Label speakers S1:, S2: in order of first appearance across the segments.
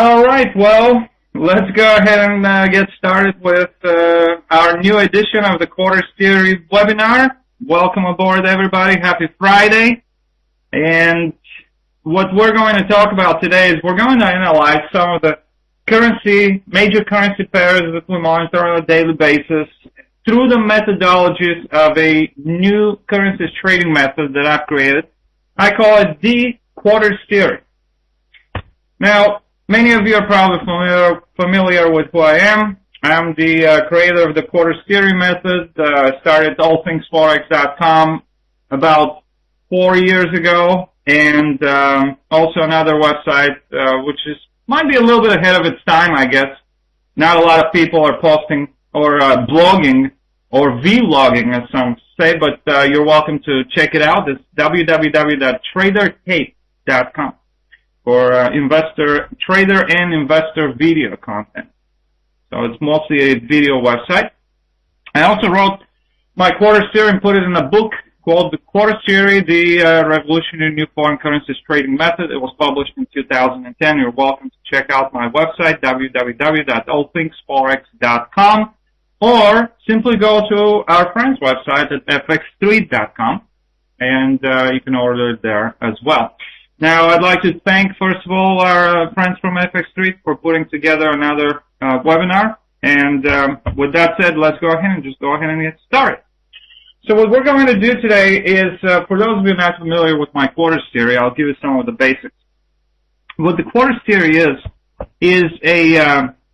S1: All right, well, let's go ahead and get started with our new edition of the Quarters Theory webinar. Welcome aboard, everybody. Happy Friday. And what we're going to talk about today is we're going to analyze some of the major currency pairs that we monitor on a daily basis through the methodologies of a new currencies trading method that I've created. I call it the Quarters Theory. Now, many of you are probably familiar with who I am. I'm the creator of the Quarters Theory method. I started allthingsforex.com about 4 years ago, and also another website which might be a little bit ahead of its time, I guess. Not a lot of people are posting or blogging or vlogging, as some say, but you're welcome to check it out. It's www.tradertape.com for trader and investor video content. So it's mostly a video website. I also wrote my Quarters Theory and put it in a book called The Quarters Theory, the Revolutionary New Foreign Currencies Trading Method. It was published in 2010. You're welcome to check out my website, www.allthingsforex.com, or simply go to our friend's website at fxstreet.com, and you can order it there as well. Now, I'd like to thank, first of all, our friends from FX Street for putting together another webinar. And with that said, let's go ahead and get started. So what we're going to do today is, for those of you not familiar with my Quarters Theory, I'll give you some of the basics. What the Quarters Theory is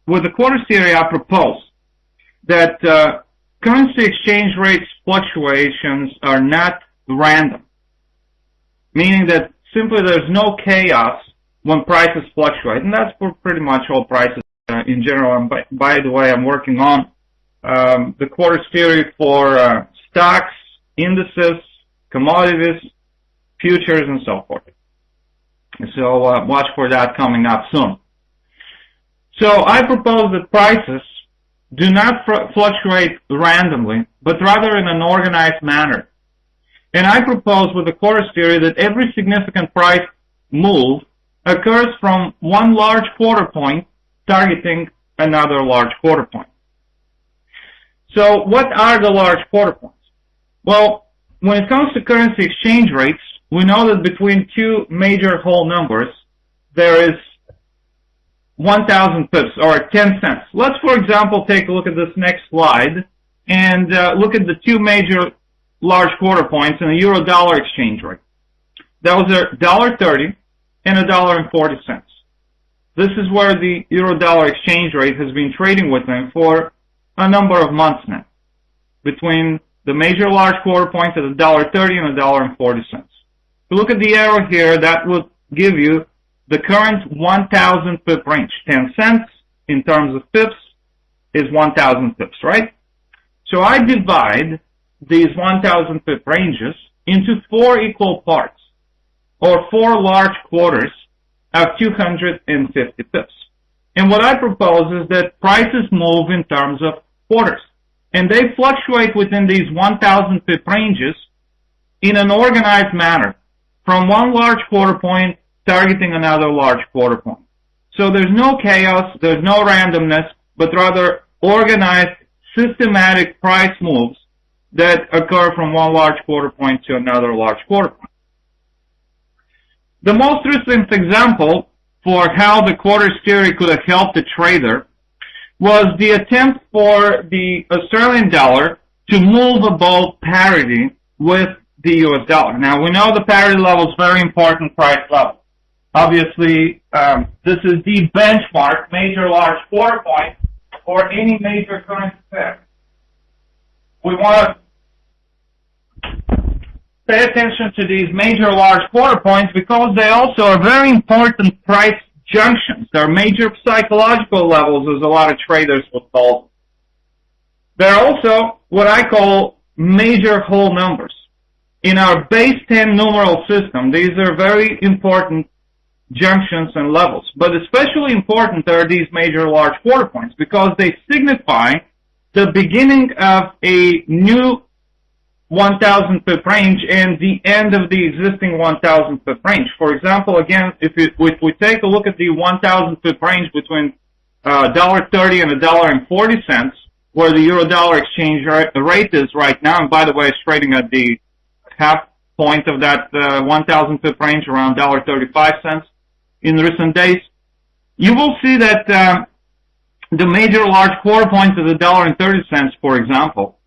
S1: with the Quarters Theory, I propose that currency exchange rates fluctuations are not random, meaning that simply there's no chaos when prices fluctuate, and that's for pretty much all prices in general. And by the way, I'm working on the Quarters Theory for stocks, indices, commodities, futures, and so forth. So watch for that coming up soon. So I propose that prices do not fluctuate randomly, but rather in an organized manner. And I propose with the Quarters Theory that every significant price move occurs from one large quarter point targeting another large quarter point. So what are the large quarter points? Well, when it comes to currency exchange rates, we know that between two major whole numbers, there is 1,000 pips, or 10 cents. Let's, for example, take a look at this next slide and look at the two major large quarter points in the euro-dollar exchange rate. That was $1.30 and $1.40. This is where the euro-dollar exchange rate has been trading with them for a number of months now, between the major large quarter points at $1.30 and $1.40. If you look at the arrow here, that would give you the current 1,000 pip range. 10 cents in terms of pips is 1,000 pips, right? So I divide these 1,000 pip ranges into 4 equal parts, or 4 large quarters of 250 pips. And what I propose is that prices move in terms of quarters, and they fluctuate within these 1,000 pip ranges in an organized manner, from one large quarter point targeting another large quarter point. So there's no chaos, there's no randomness, but rather organized, systematic price moves that occur from one large quarter point to another large quarter point. The most recent example for how the Quarters Theory could have helped a trader was the attempt for the Australian dollar to move above parity with the US dollar. Now, we know the parity level is very important price level. Obviously, this is the benchmark major large quarter point for any major currency pair. We want to pay attention to these major large quarter points because they also are very important price junctions. They're major psychological levels, as a lot of traders would call them. They're also what I call major whole numbers. In our base 10 numeral system, these are very important junctions and levels. But especially important are these major large quarter points because they signify the beginning of a new 1,000 pip range and the end of the existing 1,000 pip range. For example, again, if we take a look at the 1,000 pip range between $1.30 and $1.40, where the euro-dollar exchange rate is right now, and by the way, it's trading at the half point of that 1,000 pip range, around $1.35 in recent days, you will see that the major large quarter points of the $1.30, for example,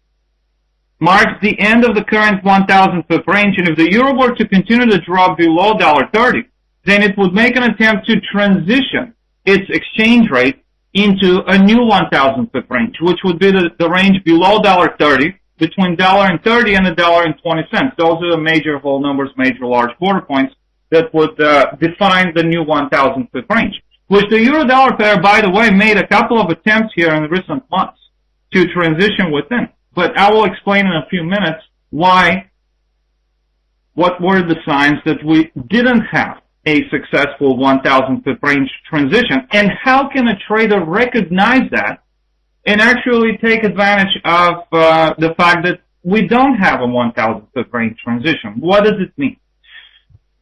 S1: marks the end of the current 1,000 pip range, and if the euro were to continue to drop below $1.30, then it would make an attempt to transition its exchange rate into a new 1,000 pip range, which would be the range below $1.30, between $1.30 and $1.20. Those are the major whole numbers, major large quarter points that would define the new 1,000 pip range, which the euro-dollar pair, by the way, made a couple of attempts here in recent months to transition within. But I will explain in a few minutes what were the signs that we didn't have a successful 1,000 pip range transition, and how can a trader recognize that and actually take advantage of the fact that we don't have a 1,000 pip range transition. What does it mean?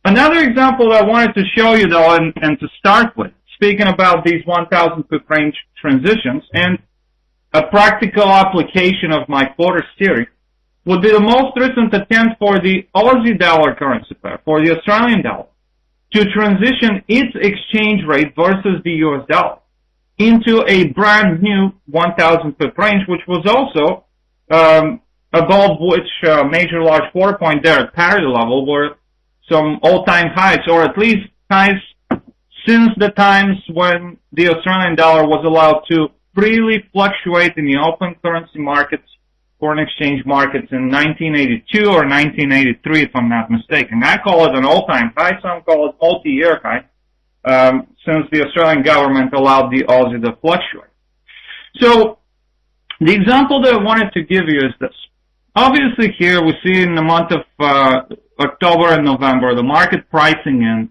S1: Another example I wanted to show you, though, and to start with, speaking about these 1,000 pip range transitions, and a practical application of my quarters theory, would be the most recent attempt for the Aussie dollar currency pair, for the Australian dollar, to transition its exchange rate versus the US dollar into a brand new 1,000 pip range, which was also above which major large quarter point there at parity level were some all-time highs, or at least highs since the times when the Australian dollar was allowed to freely fluctuate in the open currency markets, foreign exchange markets in 1982 or 1983, if I'm not mistaken. I call it an all-time high, some call it multi-year high, since the Australian government allowed the Aussie to fluctuate. So, the example that I wanted to give you is this. Obviously here we see in the month of October and November the market pricing in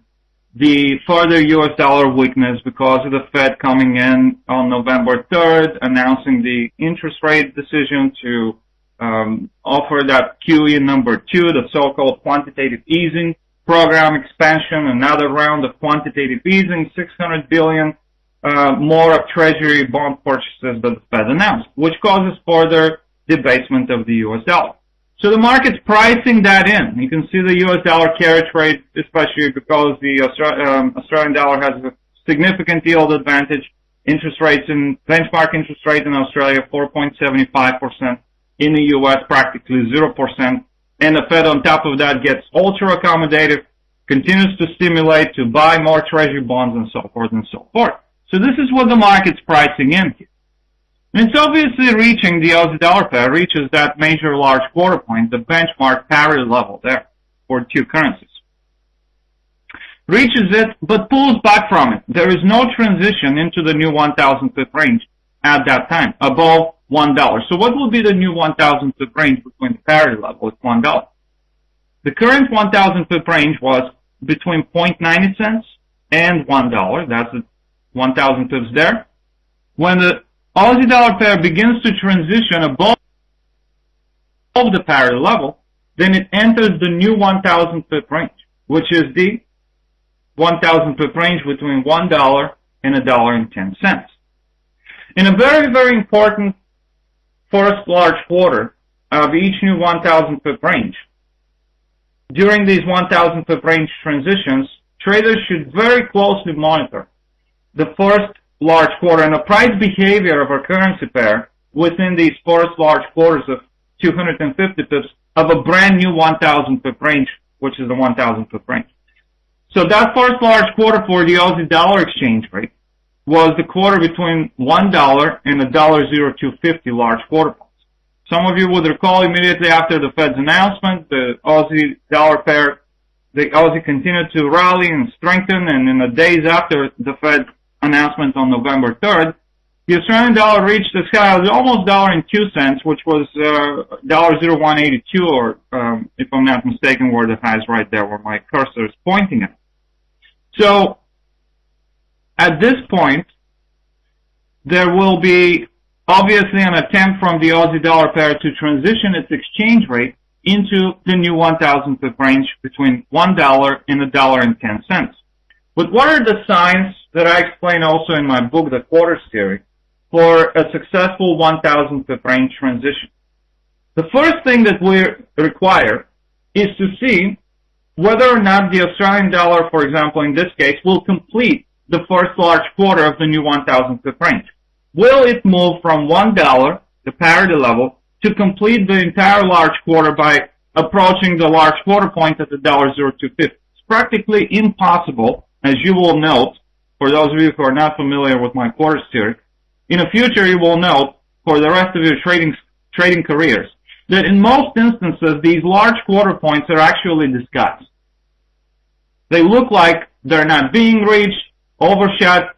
S1: the further US dollar weakness because of the Fed coming in on November 3rd, announcing the interest rate decision to offer that QE number 2, the so-called quantitative easing program expansion, another round of quantitative easing, $600 billion more of Treasury bond purchases that the Fed announced, which causes further debasement of the US dollar. So the market's pricing that in. You can see the US dollar carry trade, especially because the Australian dollar has a significant yield advantage. Interest rates in benchmark interest rate in Australia 4.75%, in the US practically 0%, and the Fed on top of that gets ultra accommodative, continues to stimulate to buy more Treasury bonds and so forth and so forth. So this is what the market's pricing in here. And it's obviously reaching, the Aussie dollar pair reaches that major large quarter point, the benchmark parity level there for two currencies. Reaches it, but pulls back from it. There is no transition into the new 1,000 pip range at that time, above $1. So what will be the new 1,000 pip range between the parity level at $1? The current 1,000 pip range was between 0.90 cents and $1. That's the 1,000 pips there. When the Aussie dollar pair begins to transition above the parity level, then it enters the new 1,000 pip range, which is the 1,000 pip range between $1 and $1.10. In a very, very important first large quarter of each new 1,000 pip range, during these 1,000 pip range transitions, traders should very closely monitor the first large quarter and the price behavior of our currency pair within these first large quarters of 250 pips of a brand new 1,000 pip range, which is the 1,000 pip range. So that first large quarter for the Aussie dollar exchange rate was the quarter between $1 and $1.0250 large quarter points. Some of you would recall immediately after the Fed's announcement, the Aussie dollar pair, the Aussie continued to rally and strengthen, and in the days after the Fed announcement on November 3rd, the Australian dollar reached as high as almost $1.02, which was $1.0182, or if I'm not mistaken, were the highs right there where my cursor is pointing at. So, at this point, there will be obviously an attempt from the Aussie dollar pair to transition its exchange rate into the new 1,000 pip range between $1 and $1.10. But what are the signs that I explain also in my book, The Quarters Theory, for a successful 1,000 pip range transition? The first thing that we require is to see whether or not the Australian dollar, for example, in this case, will complete the first large quarter of the new 1,000 pip range. Will it move from $1, the parity level, to complete the entire large quarter by approaching the large quarter point at the $0.0250? It's practically impossible, as you will note, for those of you who are not familiar with my quarters theory. In the future, you will note, for the rest of your trading careers, that in most instances, these large quarter points are actually disguised. They look like they're not being reached, overshot,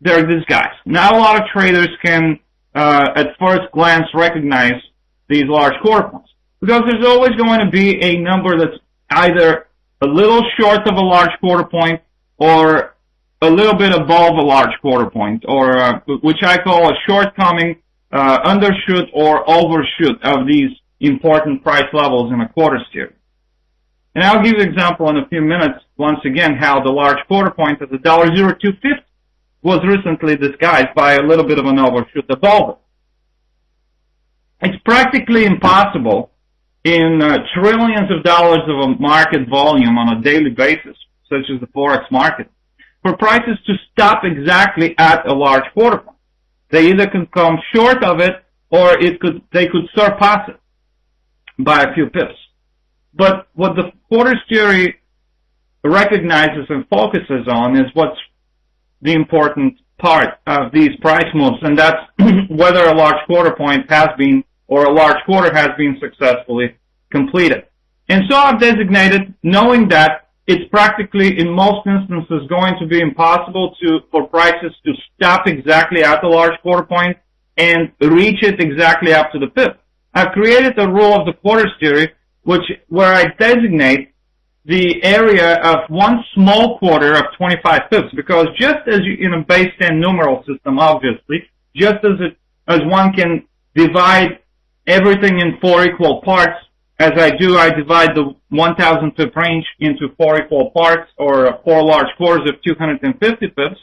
S1: they're disguised. Not a lot of traders can, at first glance, recognize these large quarter points, because there's always going to be a number that's either a little short of a large quarter point or a little bit above a large quarter point, or which I call a shortcoming, undershoot or overshoot of these important price levels in a quarters theory. And I'll give you an example in a few minutes, once again, how the large quarter point at the $0.0250 was recently disguised by a little bit of an overshoot above it. It's practically impossible in trillions of dollars of a market volume on a daily basis, such as the Forex market, for prices to stop exactly at a large quarter point. They either can come short of it or they could surpass it by a few pips. But what the quarters theory recognizes and focuses on is what's the important part of these price moves, and that's whether a large quarter point has been, or a large quarter has been successfully completed. And so I've designated, knowing that it's practically in most instances going to be impossible for prices to stop exactly at the large quarter point and reach it exactly up to the pip. I've created a rule of the quarters theory where I designate the area of one small quarter of 25 pips, because just as in a base 10 numeral system, obviously, just as one can divide everything in 4 equal parts, as I divide the 1,000 pip range into 4 equal parts, or 4 large quarters of 250 pips.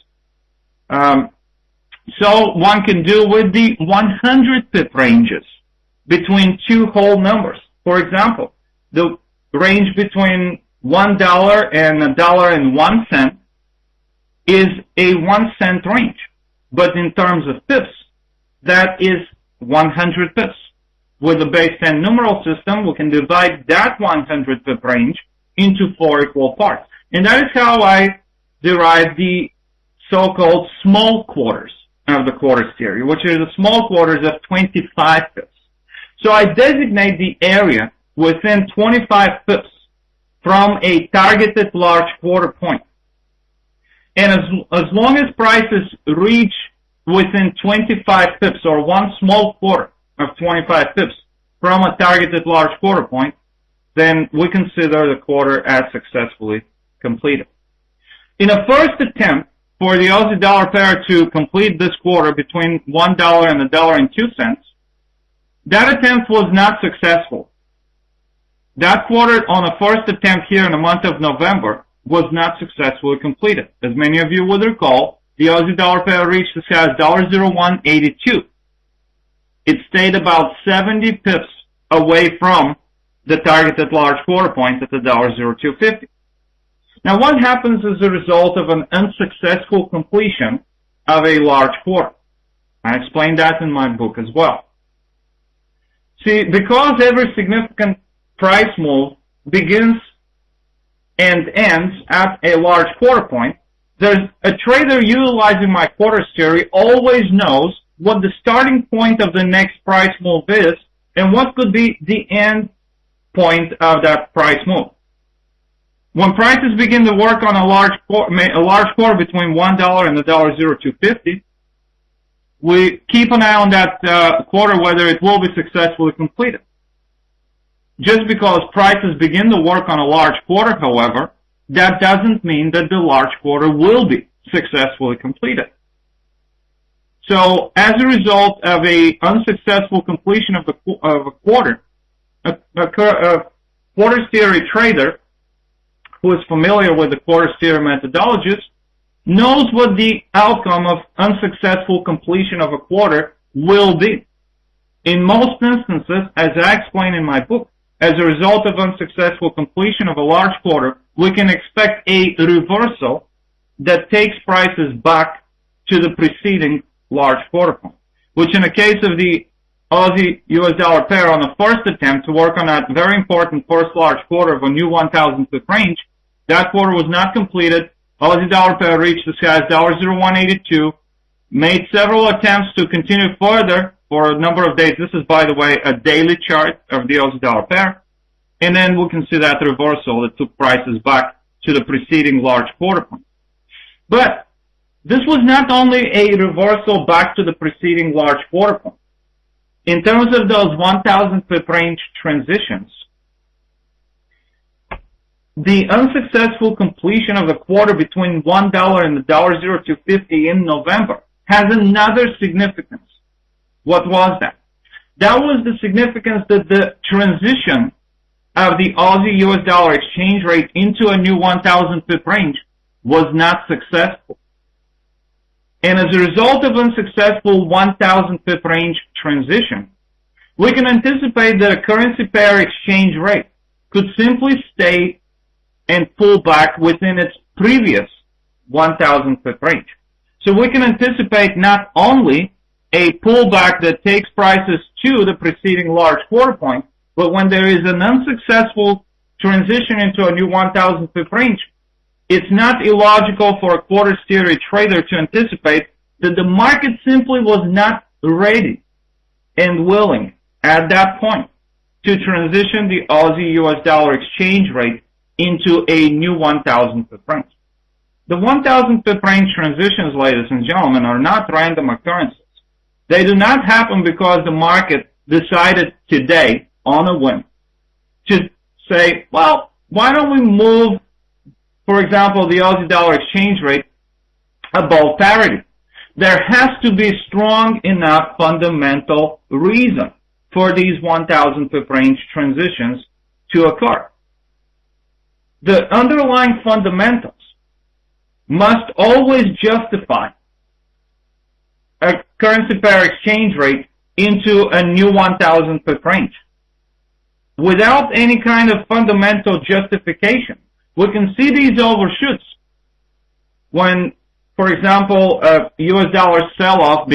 S1: So one can do with the 100 pip ranges between two whole numbers. For example, the range between $1 and $1.01 is a 1 cent range. But in terms of pips, that is 100 pips. With the base 10 numeral system, we can divide that 100 pip range into 4 equal parts. And that is how I derive the so-called small quarters of the quarters theory, which are the small quarters of 25 pips. So I designate the area within 25 pips from a targeted large quarter point. And as long as prices reach within 25 pips, or one small quarter of 25 pips from a targeted large quarter point, then we consider the quarter as successfully completed. In a first attempt for the Aussie dollar pair to complete this quarter between $1 and $1.02, that attempt was not successful. That quarter on a first attempt here in the month of November was not successfully completed. As many of you would recall, the Aussie dollar pair reached as high as $0.0182. It stayed about 70 pips away from the targeted large quarter point at the $0.0250. Now, what happens as a result of an unsuccessful completion of a large quarter? I explained that in my book as well. See, because every significant price move begins and ends at a large quarter point, there's a trader utilizing my quarters theory always knows what the starting point of the next price move is and what could be the end point of that price move. When prices begin to work on a large quarter between $1 and $0.0250, we keep an eye on that quarter whether it will be successfully completed. Just because prices begin to work on a large quarter, however, that doesn't mean that the large quarter will be successfully completed. So, as a result of a unsuccessful completion of a quarter, a quarters theory trader who is familiar with the quarters theory methodologies knows what the outcome of unsuccessful completion of a quarter will be. In most instances, as I explain in my book, as a result of unsuccessful completion of a large quarter, we can expect a reversal that takes prices back to the preceding large quarter point, which in the case of the Aussie US dollar pair on the first attempt to work on that very important first large quarter of a new 1,000 pip range, that quarter was not completed. Aussie dollar pair reached the skies $0.0182, made several attempts to continue further for a number of days. This is, by the way, a daily chart of the Aussie dollar pair. And then we can see that reversal that took prices back to the preceding large quarter point. But this was not only a reversal back to the preceding large quarter point. In terms of those 1,000 pip range transitions, the unsuccessful completion of the quarter between $1 and the $0.0250 in November has another significance. What was that? That was the significance that the transition of the Aussie US dollar exchange rate into a new 1,000 pip range was not successful. And as a result of unsuccessful 1,000 pip range transition, we can anticipate that a currency pair exchange rate could simply stay and pull back within its previous 1,000 pip range. So we can anticipate not only a pullback that takes prices to the preceding large quarter point, but when there is an unsuccessful transition into a new 1,000 pip range, it's not illogical for a quarters theory trader to anticipate that the market simply was not ready and willing at that point to transition the Aussie US dollar exchange rate into a new 1,000 pip range. The 1,000 pip range transitions, ladies and gentlemen, are not random occurrences. They do not happen because the market decided today on a whim to say, well, why don't we move, for example, the Aussie dollar exchange rate above parity? There has to be strong enough fundamental reason for these 1,000 pip range transitions to occur. The underlying fundamentals must always justify a currency pair exchange rate into a new 1,000 pip range. Without any kind of fundamental justification, we can see these overshoots when, for example, a US dollar sell-off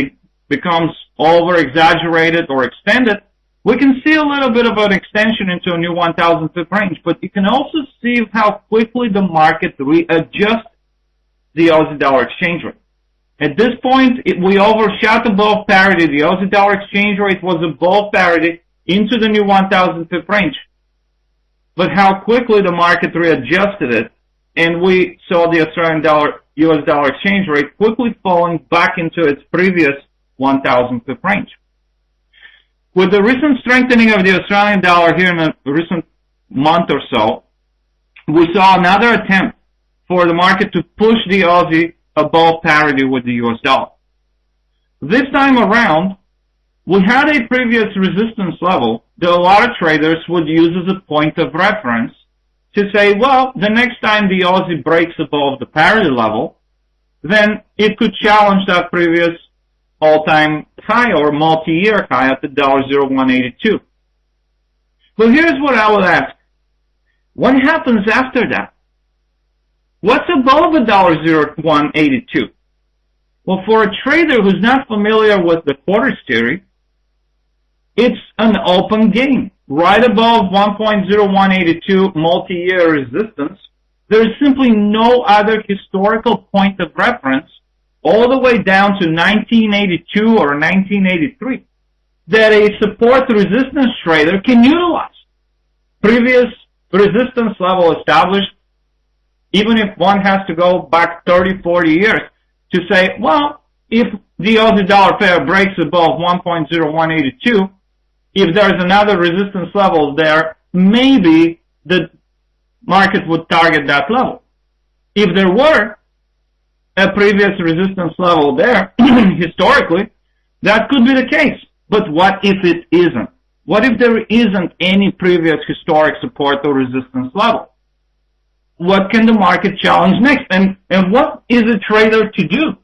S1: becomes over-exaggerated or extended. We can see a little bit of an extension into a new 1,000 pip range, but you can also see how quickly the market readjusts the Aussie dollar exchange rate. At this point, we overshot above parity. The Aussie dollar exchange rate was above parity into the new 1,000 pip range. But how quickly the market readjusted it, and we saw the Australian dollar, US dollar exchange rate quickly falling back into its previous 1,000 pip range. With the recent strengthening of the Australian dollar here in the recent month or so, we saw another attempt for the market to push the Aussie above parity with the US dollar. This time around, we had a previous resistance level that a lot of traders would use as a point of reference to say, well, the next time the Aussie breaks above the parity level, then it could challenge that previous all-time high or multi-year high at the $0.0182. Well, here's what I would ask. What happens after that? What's above the $0.0182? Well, for a trader who's not familiar with the quarters theory, it's an open game. Right above 1.0182 multi-year resistance, there is simply no other historical point of reference all the way down to 1982 or 1983 that a support resistance trader can utilize. Previous resistance level established, even if one has to go back 30, 40 years to say, well, if the Aussie dollar pair breaks above 1.0182, if there's another resistance level there, maybe the market would target that level. If there were a previous resistance level there, historically, that could be the case. But what if it isn't? What if there isn't any previous historic support or resistance level? What can the market challenge next? And what is a trader to do?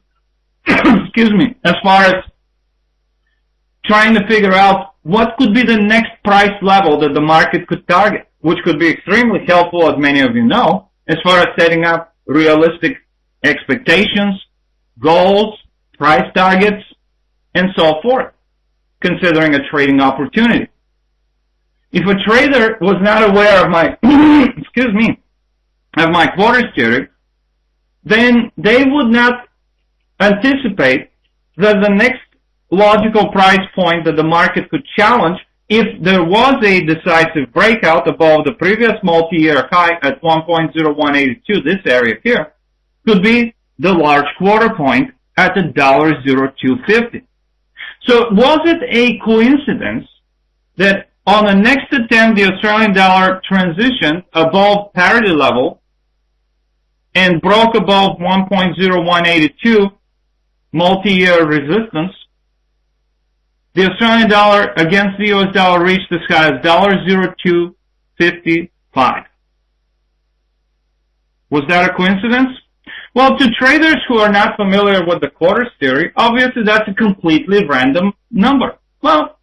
S1: Excuse me, as far as trying to figure out what could be the next price level that the market could target, which could be extremely helpful, as many of you know, as far as setting up realistic expectations, goals, price targets, and so forth, considering a trading opportunity. If a trader was not aware of my, excuse me, of my quarters theory, then they would not anticipate that the next logical price point that the market could challenge, if there was a decisive breakout above the previous multi-year high at 1.0182, this area here, could be the large quarter point at $1.0250. So was it a coincidence that on the next attempt the Australian dollar transitioned above parity level and broke above 1.0182 multi-year resistance, the Australian dollar against the US dollar reached as high as $0.0255. Was that a coincidence? Well, to traders who are not familiar with the quarters theory, obviously that's a completely random number. Well,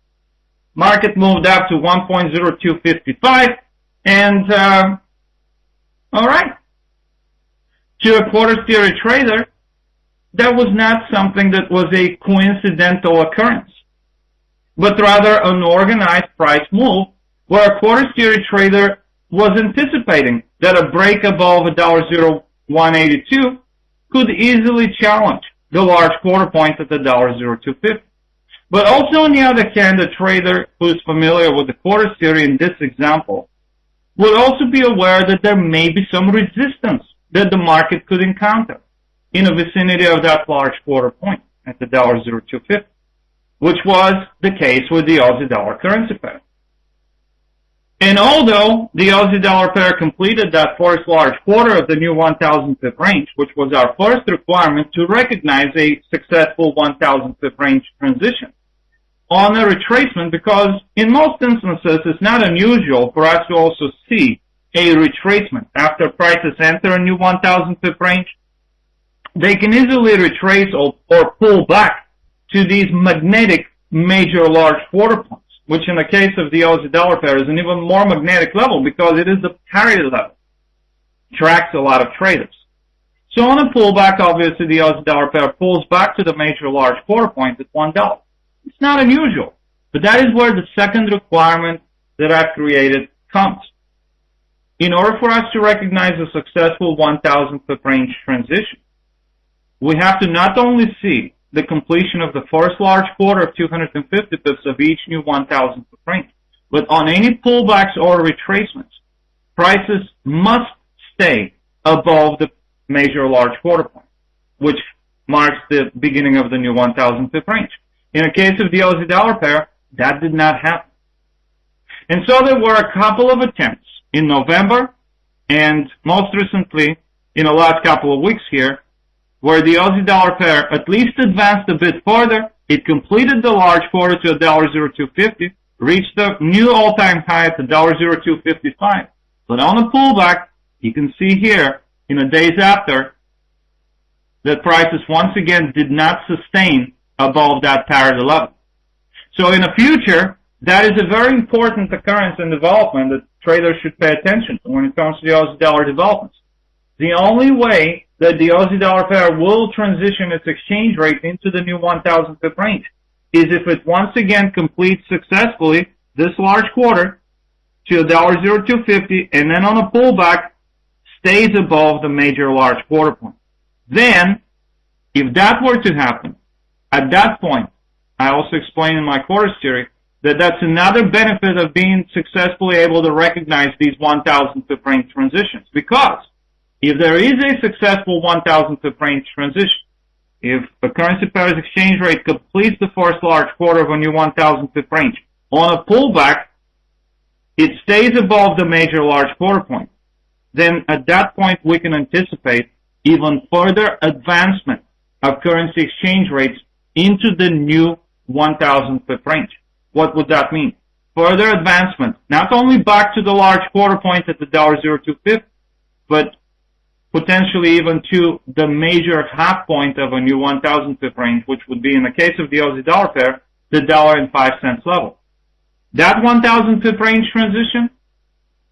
S1: market moved up to 1.0255, and all right. To a quarters theory trader, that was not something that was a coincidental occurrence, but rather an organized price move where a quarters theory trader was anticipating that a break above $1.0182 could easily challenge the large quarter point at $1.0250. But also, on the other hand, a trader who is familiar with the quarters theory in this example would also be aware that there may be some resistance that the market could encounter in the vicinity of that large quarter point at $1.0250, which was the case with the Aussie dollar currency pair. And although the Aussie dollar pair completed that first large quarter of the new 1,000 pip range, which was our first requirement to recognize a successful 1,000 pip range transition on a retracement, because in most instances it's not unusual for us to also see a retracement after prices enter a new 1,000 pip range. They can easily retrace or pull back to these magnetic major large quarter points, which in the case of the Aussie dollar pair is an even more magnetic level because it is the parity level. Tracks a lot of traders. So on a pullback, obviously the Aussie dollar pair pulls back to the major large quarter point at $1. It's not unusual, but that is where the second requirement that I've created comes. In order for us to recognize a successful 1,000 pip range transition, we have to not only see the completion of the first large quarter of 250 pips of each new 1,000 pip range, but on any pullbacks or retracements, prices must stay above the major large quarter point, which marks the beginning of the new 1,000 pip range. In the case of the Aussie dollar pair, that did not happen. And so there were a couple of attempts in November and most recently in the last couple of weeks here where the Aussie dollar pair at least advanced a bit further. It completed the large quarter to $1.0250, reached the new all-time high at $1.0255. But on the pullback, you can see here in the days after that prices once again did not sustain above that parity level. So in the future, that is a very important occurrence and development that traders should pay attention to when it comes to the Aussie dollar developments. The only way that the Aussie dollar pair will transition its exchange rate into the new 1,000 pip range is if it once again completes successfully this large quarter to $1.0250 and then on a pullback stays above the major large quarter point. Then, if that were to happen, at that point, I also explained in my quarters theory that that's another benefit of being successfully able to recognize these 1,000 pip range transitions. Because if there is a successful 1,000 pip range transition, if the currency pair's exchange rate completes the first large quarter of a new 1,000 pip range, on a pullback, it stays above the major large quarter point. Then at that point, we can anticipate even further advancement of currency exchange rates into the new 1,000 pip range. What would that mean? further advancement, not only back to the large quarter point at the $0.0250, but potentially even to the major half point of a new 1,000 pip range, which would be, in the case of the Aussie dollar pair, the $1.05 level. That 1,000 pip range transition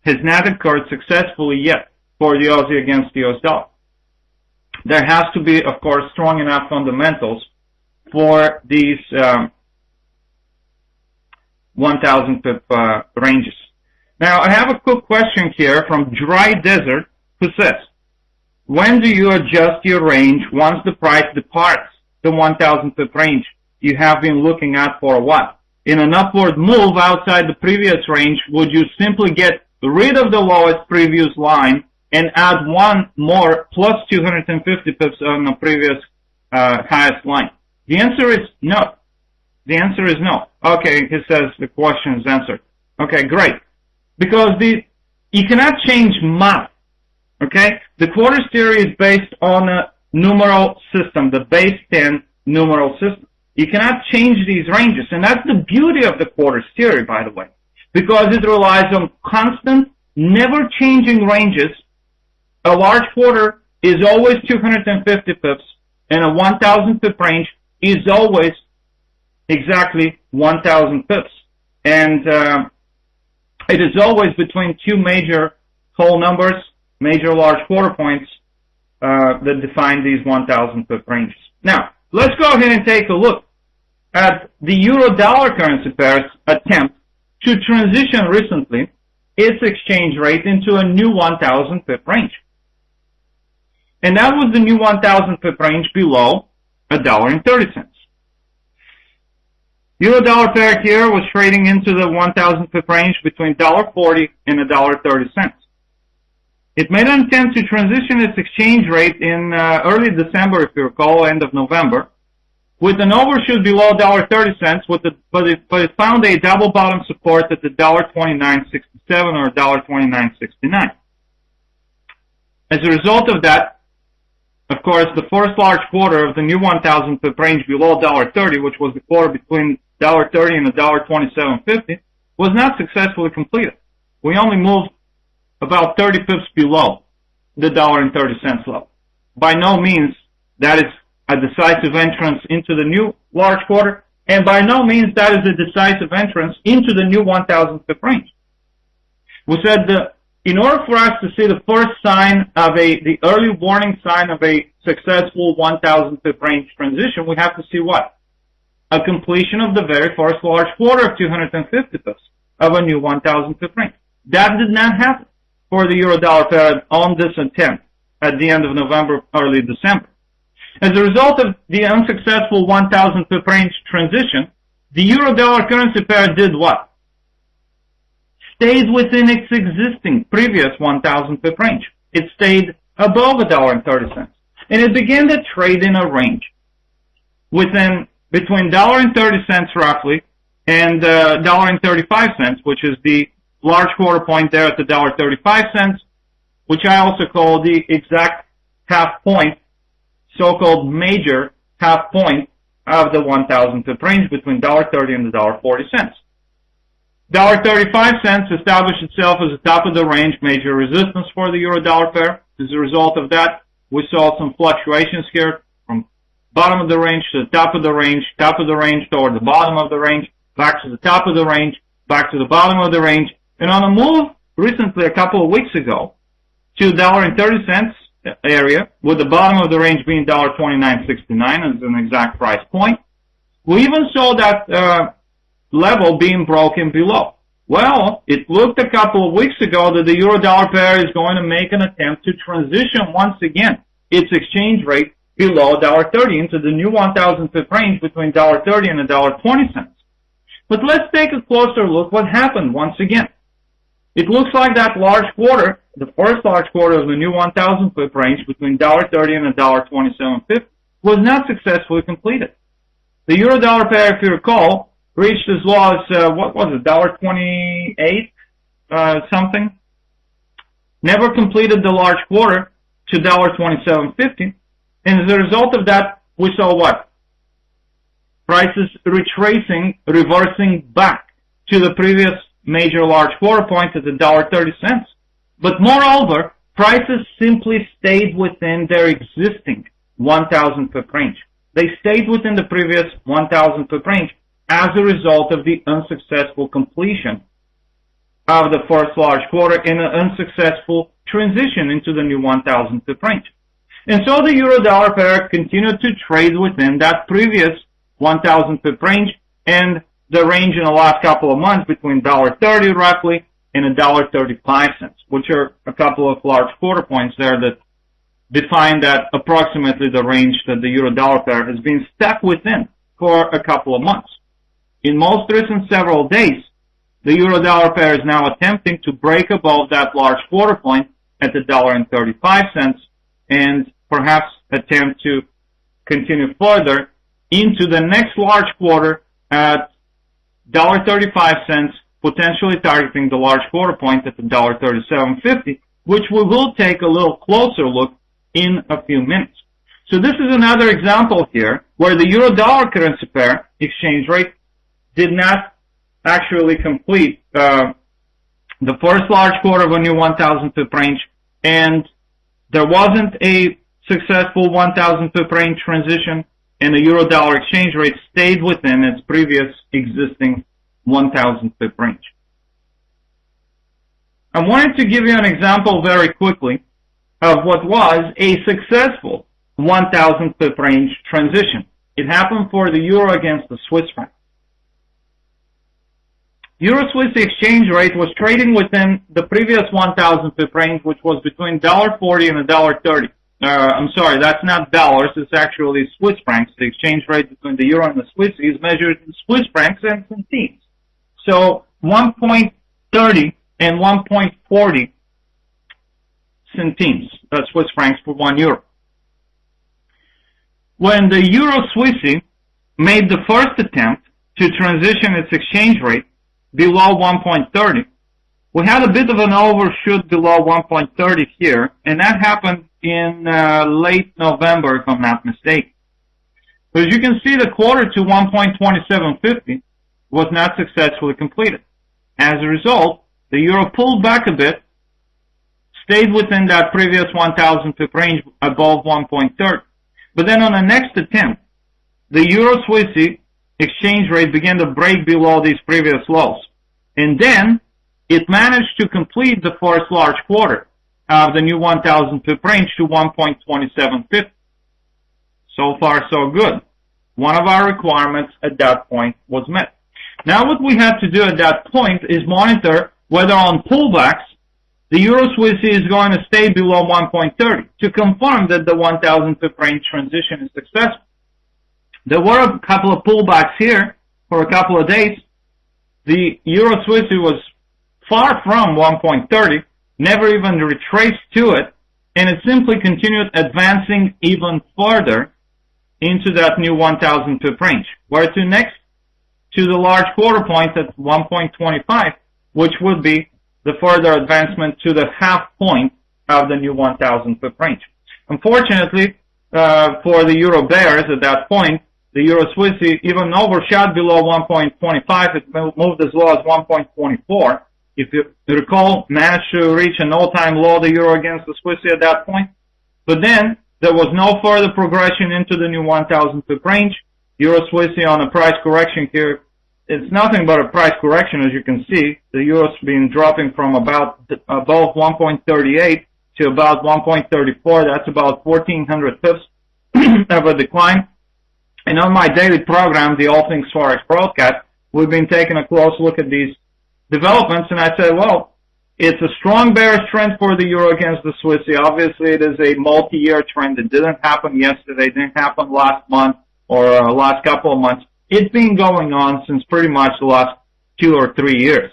S1: has not occurred successfully yet for the Aussie against the US dollar. There has to be, of course, strong enough fundamentals for these 1,000 pip ranges. Now, I have a quick question here from Dry Desert, who says, when do you adjust your range once the price departs the 1,000 pip range you have been looking at for a while? In an upward move outside the previous range, would you simply get rid of the lowest previous line and add one more plus 250 pips on the previous highest line? The answer is no. The answer is no. Okay, he says the question is answered. Okay, great. Because you cannot change math. Okay? The quarters theory is based on a numeral system, the base 10 numeral system. You cannot change these ranges, and that's the beauty of the quarters theory, by the way, because it relies on constant, never changing ranges. A large quarter is always 250 pips, and a 1,000 pip range is always exactly 1,000 pips. And it is always between two major whole numbers, major large quarter points that define these 1,000 pip ranges. Now, let's go ahead and take a look at the euro-dollar currency pair's attempt to transition recently its exchange rate into a new 1,000 pip range. And that was the new 1,000 pip range below $1.30. Euro-dollar pair here was trading into the 1,000 pip range between $1.40 and $1.30. It made an attempt to transition its exchange rate in early December, if you recall, end of November, with an overshoot below $1.30, but it found a double bottom support at the $1.2967 or $1.2969. As a result of that, of course, the first large quarter of the new 1,000 pip range below $1.30, which was the quarter between $1.30 and $1.2750, was not successfully completed. We only moved about 30 pips below the $1.30 level. By no means that is a decisive entrance into the new large quarter, and by no means that is a decisive entrance into the new 1,000 pip range. We said that in order for us to see the first sign of the early warning sign of a successful 1,000 pip range transition, we have to see what? A completion of the very first large quarter of 250 pips of a new 1,000 pip range. That did not happen for the euro-dollar pair on this attempt at the end of November, early December. As a result of the unsuccessful 1,000 pip range transition, the euro-dollar currency pair did what? Stayed within its existing previous 1,000 pip range. It stayed above $1.30, and it began to trade in a range between $1.30 roughly and $1.35, which is the large quarter point there at the $1.35, which I also call the exact half point, so-called major half point of the 1,000 pip range between $1.30 and $1.40. $1.35 established itself as the top of the range, major resistance for the euro-dollar pair. As a result of that, we saw some fluctuations here from bottom of the range to the top of the range toward the bottom of the range, back to the top of the range, back to the bottom of the range, and on a move recently, a couple of weeks ago, to $1.30 area, with the bottom of the range being $1.2969 as an exact price point. We even saw that level being broken below. Well, it looked a couple of weeks ago that the euro-dollar pair is going to make an attempt to transition once again its exchange rate below $1.30 into the new 1,000 pip range between $1.30 and $1.20. But let's take a closer look what happened once again. It looks like that large quarter, the first large quarter of the new 1,000 pip range between $1.30 and $1.2750, was not successfully completed. The euro-dollar pair, if you recall, reached as low as, $1.28 something. Never completed the large quarter to $1.2750. And as a result of that, we saw what? Prices reversing back to the previous major large quarter point at $1.30. But moreover, prices simply stayed within their existing 1,000 pip range. They stayed within the previous 1,000 pip range as a result of the unsuccessful completion of the first large quarter in an unsuccessful transition into the new 1,000 pip range. And so the euro-dollar pair continued to trade within that previous 1,000 pip range, and the range in the last couple of months between $1.30 roughly and $1.35, which are a couple of large quarter points there that define that approximately the range that the euro-dollar pair has been stuck within for a couple of months. In most recent several days, the euro-dollar pair is now attempting to break above that large quarter point at $1.35 and perhaps attempt to continue further into the next large quarter at $1.35, potentially targeting the large quarter point at $1.3750, which we will take a little closer look in a few minutes. So this is another example here where the euro-dollar currency pair exchange rate did not actually complete the first large quarter of a new 1,000 pip range, and there wasn't a successful 1,000 pip range transition, and the euro-dollar exchange rate stayed within its previous existing 1,000 pip range. I wanted to give you an example very quickly of what was a successful 1,000 pip range transition. It happened for the euro against the Swiss franc. Euro-Swiss exchange rate was trading within the previous 1,000 pip range, which was between $1.40 and $1.30. I'm sorry, that's not dollars, it's actually Swiss francs. The exchange rate between the euro and the Swiss is measured in Swiss francs and centimes. So 1.30 and 1.40 centimes, Swiss francs for 1 euro. When the euro-Swissy made the first attempt to transition its exchange rate below 1.30, we had a bit of an overshoot below 1.30 here, and that happened in late November, if I'm not mistaken. But as you can see, the quarter to 1.2750 was not successfully completed. As a result, the euro pulled back a bit, stayed within that previous 1,000 pip range above 1.30. But then on the next attempt, the euro-Swissy exchange rate began to break below these previous lows. And then it managed to complete the first large quarter of the new 1,000 pip range to 1.2750. So far, so good. One of our requirements at that point was met. Now what we have to do at that point is monitor whether on pullbacks the euro-Swissy is going to stay below 1.30 to confirm that the 1,000 pip range transition is successful. There were a couple of pullbacks here for a couple of days. The euro-Swissy was far from 1.30, never even retraced to it, and it simply continued advancing even further into that new 1,000 pip range. Where to next? To the large quarter point at 1.25, which would be the further advancement to the half point of the new 1,000 pip range. Unfortunately, for the euro bears at that point, the euro-Swissy even overshot below 1.25. It moved as low as 1.24. If you recall, managed to reach an all-time low, the euro against the Swissy at that point. But then there was no further progression into the new 1,000 pip range. Euro-Swissy on a price correction here, it's nothing but a price correction, as you can see. The euro's been dropping from above 1.38 to about 1.34. That's about 1,400 pips of a decline. And on my daily program, the All Things Forex broadcast, we've been taking a close look at these developments, and I say, well, it's a strong bearish trend for the euro against the Swissy. Obviously, it is a multi-year trend. It didn't happen yesterday, it didn't happen last month or last couple of months. It's been going on since pretty much the last 2 or 3 years.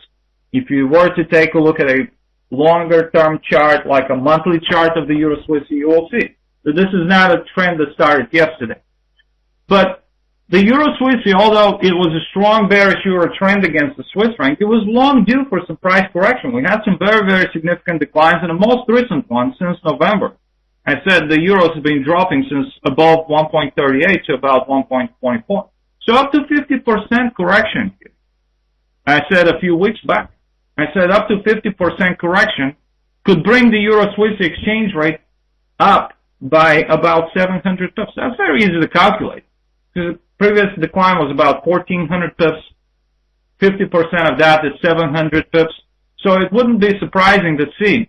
S1: If you were to take a look at a longer-term chart, like a monthly chart of the euro-Swissy, you will see that this is not a trend that started yesterday. But the euro-Swissy, although it was a strong bearish euro trend against the Swiss franc, it was long due for some price correction. We had some very, very significant declines, and the most recent one since November. I said the euro has been dropping since above 1.38 to about 1.24. So up to 50% correction here. I said a few weeks back. I said up to 50% correction could bring the Euro-Swiss exchange rate up by about 700 pips. That's very easy to calculate. The previous decline was about 1,400 pips. 50% of that is 700 pips. So it wouldn't be surprising to see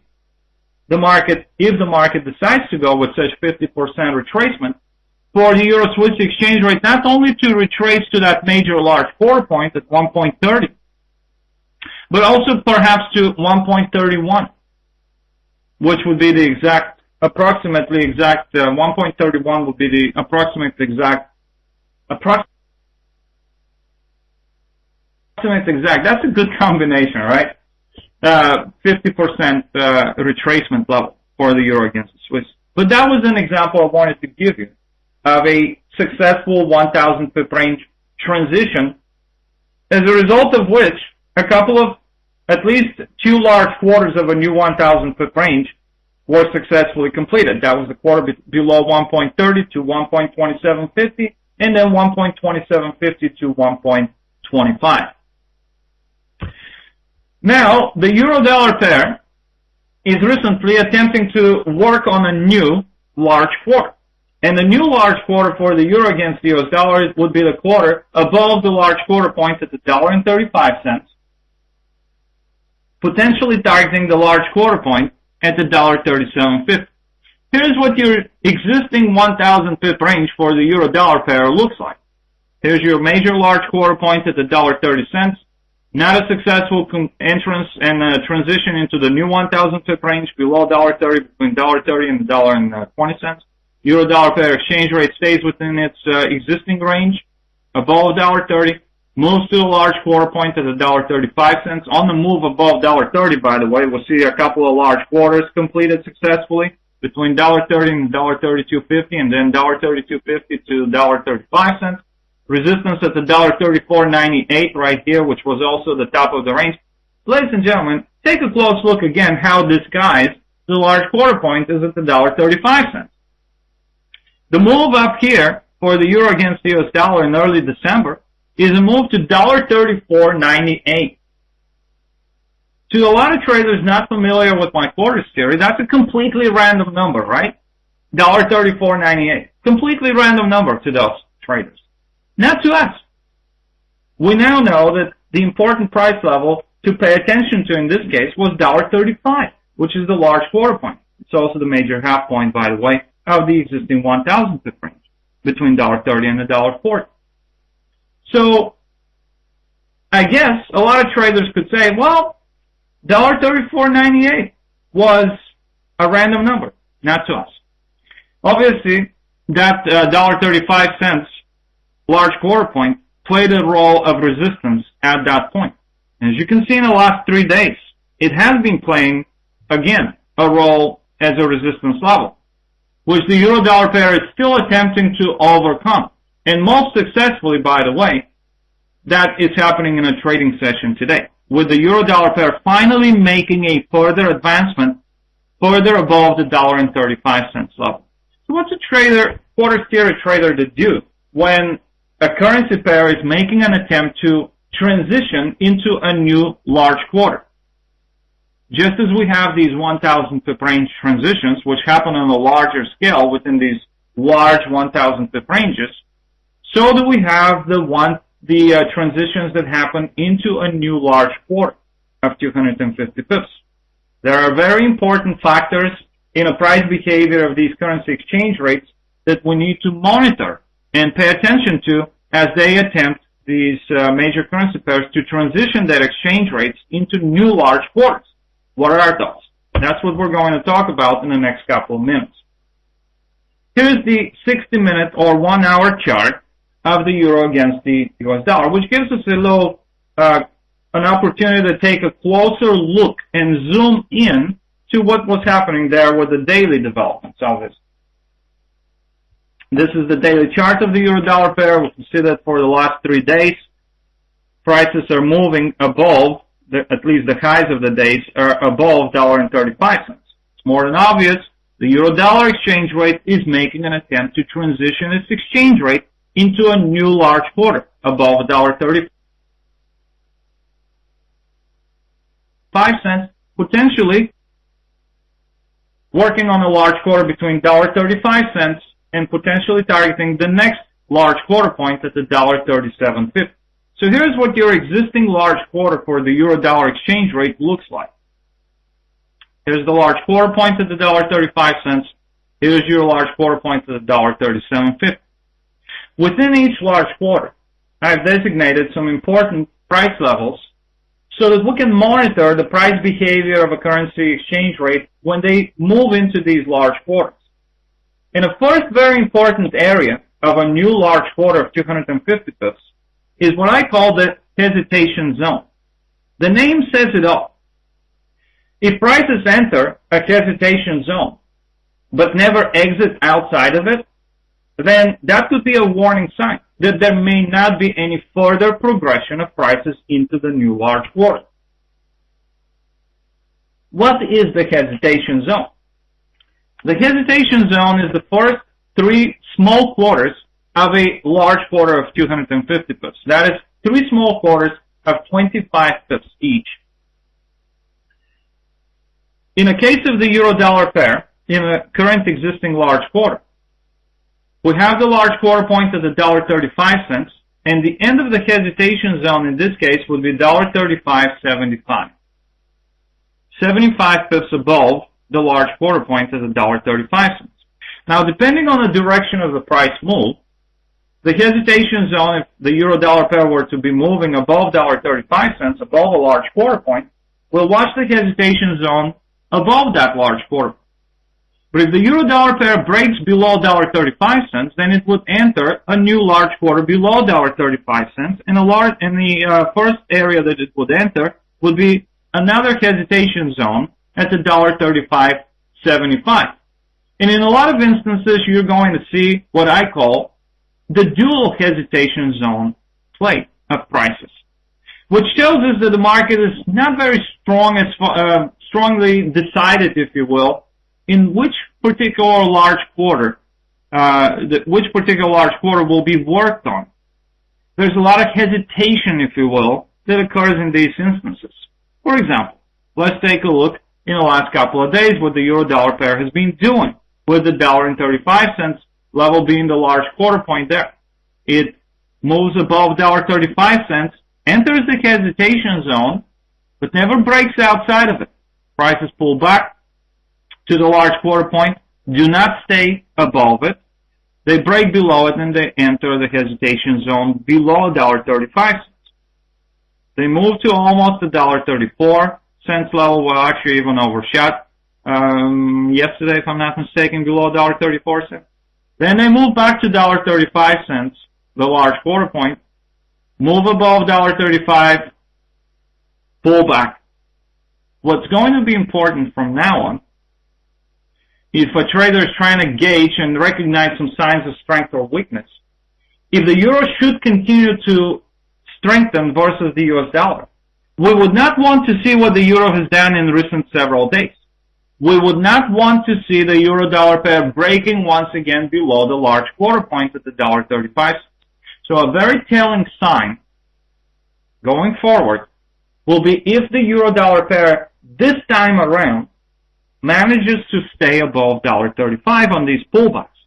S1: the market, if the market decides to go with such 50% retracement, for the Euro-Swiss exchange rate not only to retrace to that major large quarter point at 1.30, but also perhaps to 1.31, which would be the exact, approximately exact, 1.31 would be the approximate exact. That's a good combination, right? 50% retracement level for the euro against the Swiss. But that was an example I wanted to give you of a successful 1,000 pip range transition, as a result of which a couple of, at least 2 large quarters of a new 1,000 pip range were successfully completed. That was the quarter below 1.30 to 1.2750, and then 1.2750 to 1.25. Now, the euro-dollar pair is recently attempting to work on a new large quarter. And the new large quarter for the euro against the US dollar would be the quarter above the large quarter point at $1.35, potentially targeting the large quarter point at $1.3750. Here's what your existing 1,000 pip range for the euro-dollar pair looks like. Here's your major large quarter point at $1.30. Not a successful entrance and transition into the new 1,000 pip range below $1.30, between $1.30 and $1.20. Euro-dollar pair exchange rate stays within its existing range, above $1.30, moves to a large quarter point at $1.35. On the move above $1.30, by the way, we'll see a couple of large quarters completed successfully between $1.30 and $1.3250, and then $1.3250 to $1.35. Resistance at the $1.3498 right here, which was also the top of the range. Ladies and gentlemen, take a close look again how this guides the large quarter point is at the $1.35. The move up here for the euro against the US dollar in early December is a move to $1.3498. To a lot of traders not familiar with my quarters theory, that's a completely random number, right? $1.3498. Completely random number to those traders. Not to us. We now know that the important price level to pay attention to in this case was $1.35, which is the large quarter point. It's also the major half point, by the way, of the existing 1,000 pip range, between $1.30 and $1.40. So, I guess a lot of traders could say, well, $1.3498 was a random number. Not to us. Obviously, that $1.35 large quarter point played a role of resistance at that point. As you can see in the last 3 days, it has been playing, again, a role as a resistance level, which the euro-dollar pair is still attempting to overcome. And most successfully, by the way, that is happening in a trading session today, with the euro-dollar pair finally making a further advancement further above the $1.35 level. So what's a trader, quarter theory trader to do when a currency pair is making an attempt to transition into a new large quarter? Just as we have these 1,000 pip range transitions, which happen on a larger scale within these large 1,000 pip ranges, so do we have the transitions that happen into a new large quarter of 250 pips. There are very important factors in a price behavior of these currency exchange rates that we need to monitor and pay attention to as they attempt, these major currency pairs, to transition their exchange rates into new large quarters. What are those? That's what we're going to talk about in the next couple of minutes. Here's the 60-minute or 1-hour chart of the euro against the US dollar, which gives us a little an opportunity to take a closer look and zoom in to what was happening there with the daily developments of this. This is the daily chart of the euro-dollar pair. We can see that for the last 3 days, prices are moving above, at least the highs of the days are above $1.35. It's more than obvious the euro-dollar exchange rate is making an attempt to transition its exchange rate into a new large quarter above $1.35. $1.35, potentially working on a large quarter between $1.35 and potentially targeting the next large quarter point at the $1.3750. So here's what your existing large quarter for the euro-dollar exchange rate looks like. Here's the large quarter point at the $1.35. Here's your large quarter point at the $1.3750. Within each large quarter, I've designated some important price levels so that we can monitor the price behavior of a currency exchange rate when they move into these large quarters. And the first very important area of a new large quarter of 250 pips is what I call the hesitation zone. The name says it all. If prices enter a hesitation zone but never exit outside of it, then that could be a warning sign that there may not be any further progression of prices into the new large quarter. What is the hesitation zone? The hesitation zone is the first three small quarters of a large quarter of 250 pips. That is 3 small quarters of 25 pips each. In the case of the euro-dollar pair, in a current existing large quarter, we have the large quarter point at $1.35, and the end of the hesitation zone in this case would be $1.3575. 75 pips above the large quarter point at $1.35. Now, depending on the direction of the price move, the hesitation zone, if the euro-dollar pair were to be moving above $1.35, above a large quarter point, we'll watch the hesitation zone above that large quarter point. But if the euro-dollar pair breaks below $1.35, then it would enter a new large quarter below $1.35, and the first area that it would enter would be another hesitation zone at the $1.3575. And in a lot of instances, you're going to see what I call the dual hesitation zone play of prices, which tells us that the market is not very strongly decided, if you will, in which particular large quarter will be worked on. There's a lot of hesitation, if you will, that occurs in these instances. For example, let's take a look in the last couple of days what the euro-dollar pair has been doing, with the $1.35 level being the large quarter point there. It moves above $1.35, enters the hesitation zone, but never breaks outside of it. Prices pull back to the large quarter point, do not stay above it. They break below it and they enter the hesitation zone below $1.35. They move to almost the $1.34 level, well, actually even overshot yesterday, if I'm not mistaken, below $1.34. Then they move back to $1.35, the large quarter point, move above $1.35, pull back. What's going to be important from now on, if a trader is trying to gauge and recognize some signs of strength or weakness, if the euro should continue to strengthen versus the US dollar, we would not want to see what the euro has done in recent several days. We would not want to see the euro-dollar pair breaking once again below the large quarter point at the $1.35. So a very telling sign going forward will be if the euro-dollar pair this time around manages to stay above $1.35 on these pullbacks.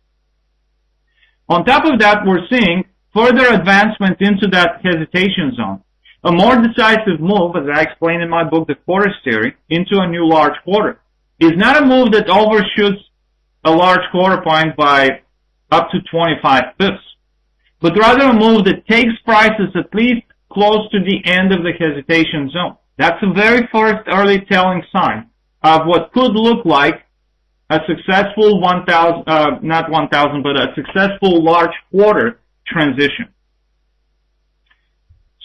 S1: On top of that, we're seeing further advancement into that hesitation zone. A more decisive move, as I explained in my book, The Forex Theory, into a new large quarter, is not a move that overshoots a large quarter point by up to 25 pips, but rather a move that takes prices at least close to the end of the hesitation zone. That's the very first early telling sign of what could look like a successful a successful large quarter transition.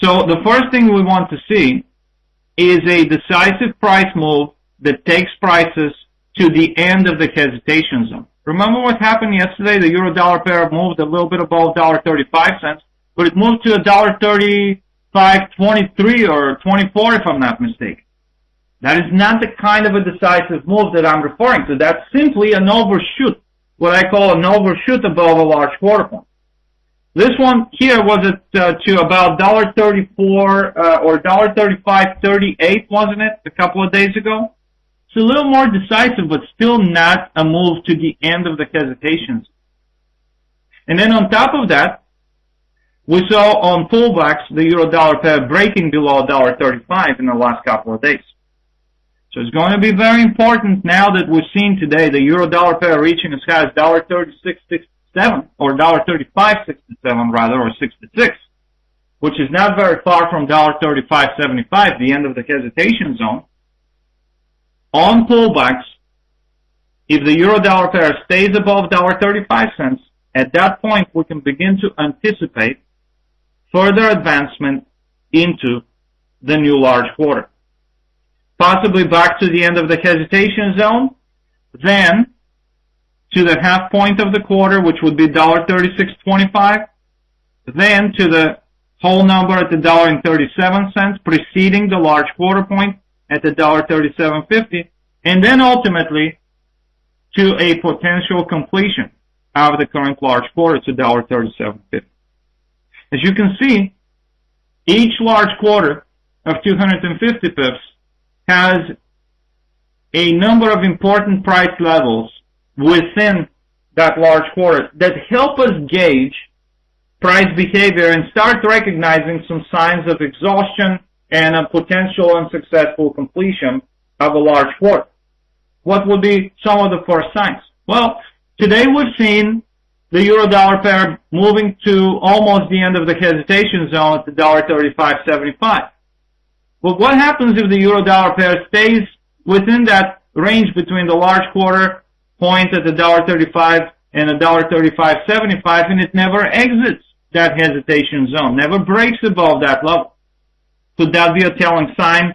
S1: So the first thing we want to see is a decisive price move that takes prices to the end of the hesitation zone. Remember what happened yesterday? The euro-dollar pair moved a little bit above $1.35, but it moved to $1.35.23 or 24, if I'm not mistaken. That is not the kind of a decisive move that I'm referring to. That's simply an overshoot, what I call an overshoot above a large quarter point. This one here was to about $1.34 or $1.35.38, wasn't it, a couple of days ago? It's a little more decisive, but still not a move to the end of the hesitations. And then on top of that, we saw on pullbacks the euro-dollar pair breaking below $1.35 in the last couple of days. So it's going to be very important now that we've seen today the euro-dollar pair reaching as high as $1.3667 or $1.3567 rather, or 66, which is not very far from $1.3575, the end of the hesitation zone. On pullbacks, if the euro-dollar pair stays above $1.35, at that point we can begin to anticipate further advancement into the new large quarter. Possibly back to the end of the hesitation zone, then to the half point of the quarter, which would be $1.3625, then to the whole number at the $1.37, preceding the large quarter point at the $1.3750, and then ultimately to a potential completion of the current large quarter to $1.3750. As you can see, each large quarter of 250 pips has a number of important price levels within that large quarter that help us gauge price behavior and start recognizing some signs of exhaustion and a potential unsuccessful completion of a large quarter. What would be some of the first signs? Well, today we've seen the euro-dollar pair moving to almost the end of the hesitation zone at the $1.3575. But what happens if the euro-dollar pair stays within that range between the large quarter point at the $1.35 and the $1.3575, and it never exits that hesitation zone, never breaks above that level? Could that be a telling sign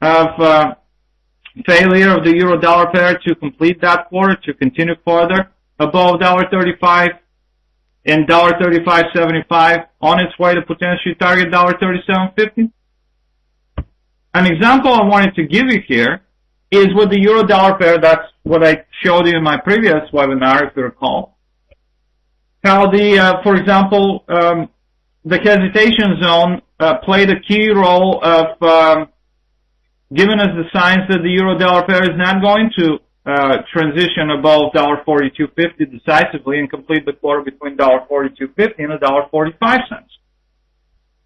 S1: of failure of the euro-dollar pair to complete that quarter, to continue further above $1.35 and $1.3575 on its way to potentially target $1.3750? An example I wanted to give you here is with the euro-dollar pair. That's what I showed you in my previous webinar, if you recall. How for example, the hesitation zone played a key role of giving us the signs that the euro-dollar pair is not going to transition above $1.4250 decisively and complete the quarter between $1.4250 and $1.45.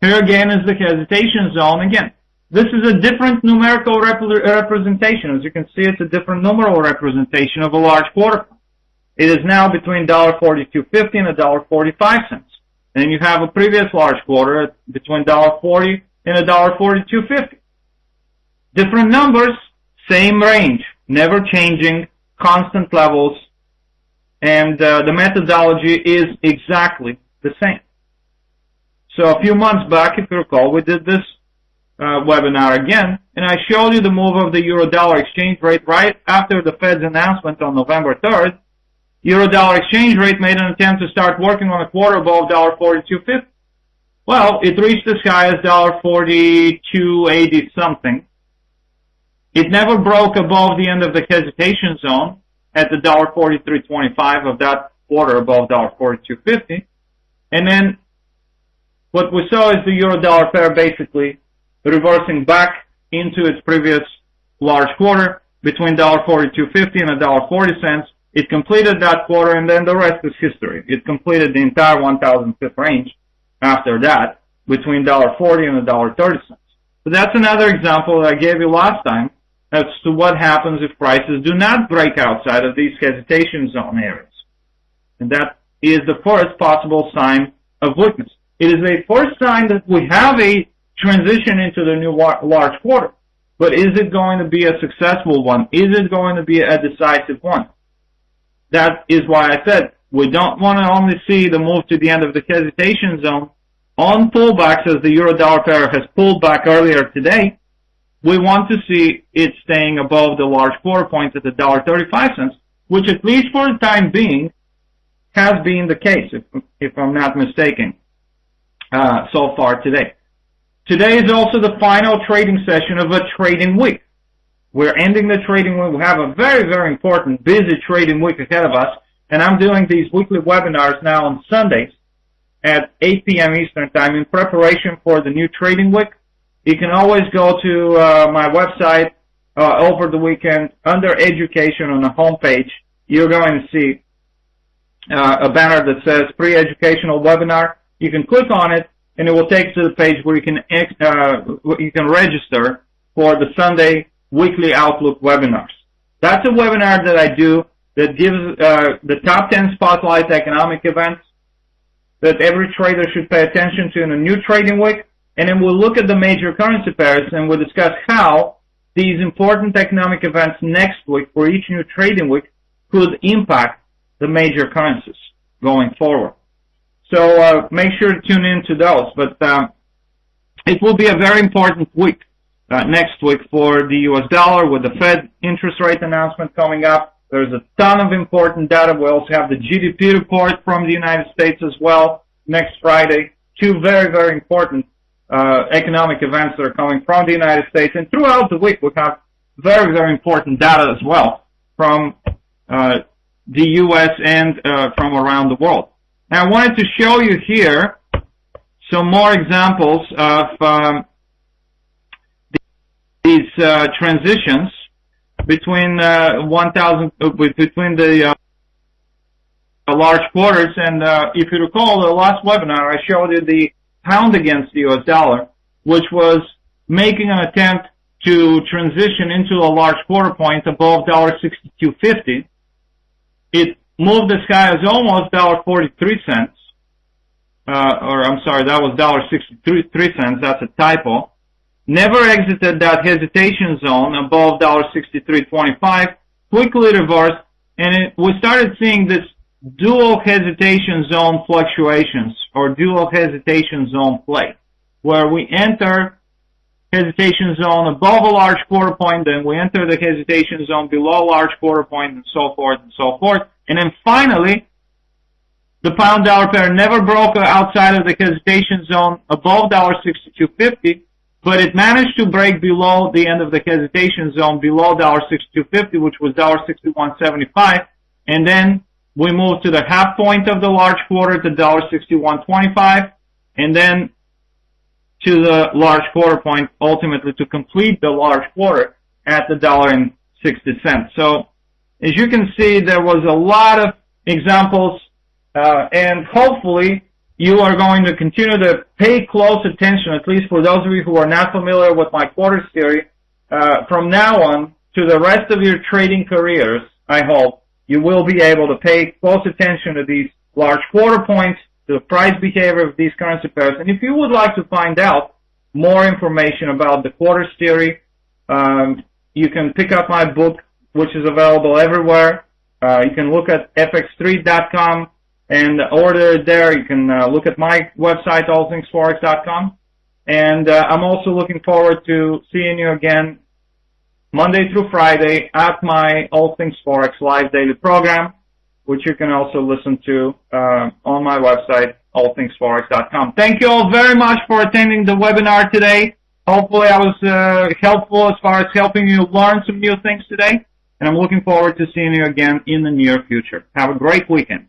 S1: Here again is the hesitation zone. Again, this is a different numerical representation. As you can see, it's a different numeral representation of a large quarter. It is now between $1.4250 and $1.45. And then you have a previous large quarter between $1.40 and $1.4250. Different numbers, same range, never changing, constant levels, and the methodology is exactly the same. So a few months back, if you recall, we did this webinar again, and I showed you the move of the euro-dollar exchange rate right after the Fed's announcement on November 3rd. Euro-dollar exchange rate made an attempt to start working on a quarter above $1.4250. Well, it reached as high as $1.4280 something. It never broke above the end of the hesitation zone at the $1.4325 of that quarter above $1.4250. And then what we saw is the euro-dollar pair basically reversing back into its previous large quarter between $1.4250 and $1.40. It completed that quarter, and then the rest is history. It completed the entire 1,000 pip range after that between $1.40 and $1.30. So that's another example that I gave you last time as to what happens if prices do not break outside of these hesitation zone areas. And that is the first possible sign of weakness. It is a first sign that we have a transition into the new large quarter. But is it going to be a successful one? Is it going to be a decisive one? That is why I said we don't want to only see the move to the end of the hesitation zone on pullbacks as the euro-dollar pair has pulled back earlier today. We want to see it staying above the large quarter point at the $1.35, which at least for the time being has been the case, if I'm not mistaken, so far today. Today is also the final trading session of a trading week. We're ending the trading week. We have a very, very important, busy trading week ahead of us, and I'm doing these weekly webinars now on Sundays. at 8 p.m. Eastern Time in preparation for the new trading week. You can always go to my website over the weekend under Education on the homepage. You're going to see a banner that says pre-educational webinar. You can click on it, and it will take you to the page where you can register for the Sunday weekly Outlook webinars. That's a webinar that I do that gives the top 10 spotlight economic events that every trader should pay attention to in a new trading week. And then we'll look at the major currency pairs and we'll discuss how these important economic events next week for each new trading week could impact the major currencies going forward. So make sure to tune in to those. But it will be a very important week next week for the U.S. dollar with the Fed interest rate announcement coming up. There's a ton of important data. We also have the GDP report from the United States as well next Friday. Two very, very important economic events that are coming from the United States. And throughout the week, we have very, very important data as well from the U.S. and from around the world. Now, I wanted to show you here some more examples of these transitions between between the large quarters. And if you recall, the last webinar, I showed you the pound against the U.S. dollar, which was making an attempt to transition into a large quarter point above $1.6250. It moved as high as almost $1.43. Or I'm sorry, that was $1.63. That's a typo. Never exited that hesitation zone above $63.25. Quickly reversed, and we started seeing this dual hesitation zone fluctuations or dual hesitation zone play, where we enter hesitation zone above a large quarter point, then we enter the hesitation zone below a large quarter point, and so forth and so forth. And then finally, the pound-dollar pair never broke outside of the hesitation zone above $62.50, but it managed to break below the end of the hesitation zone below $62.50, which was $61.75, and then we moved to the half point of the large quarter to $61.25, and then to the large quarter point, ultimately to complete the large quarter at the $1.60. So, as you can see, there was a lot of examples, and hopefully you are going to continue to pay close attention, at least for those of you who are not familiar with my quarters theory, from now on to the rest of your trading careers. I hope you will be able to pay close attention to these large quarter points, to the price behavior of these currency pairs. And if you would like to find out more information about the quarters theory, you can pick up my book, which is available everywhere. You can look at fx3.com and order it there. You can look at my website, allthingsforex.com. And I'm also looking forward to seeing you again Monday through Friday at my All Things Forex live daily program, which you can also listen to on my website, allthingsforex.com. Thank you all very much for attending the webinar today. Hopefully I was helpful as far as helping you learn some new things today. And I'm looking forward to seeing you again in the near future. Have a great weekend.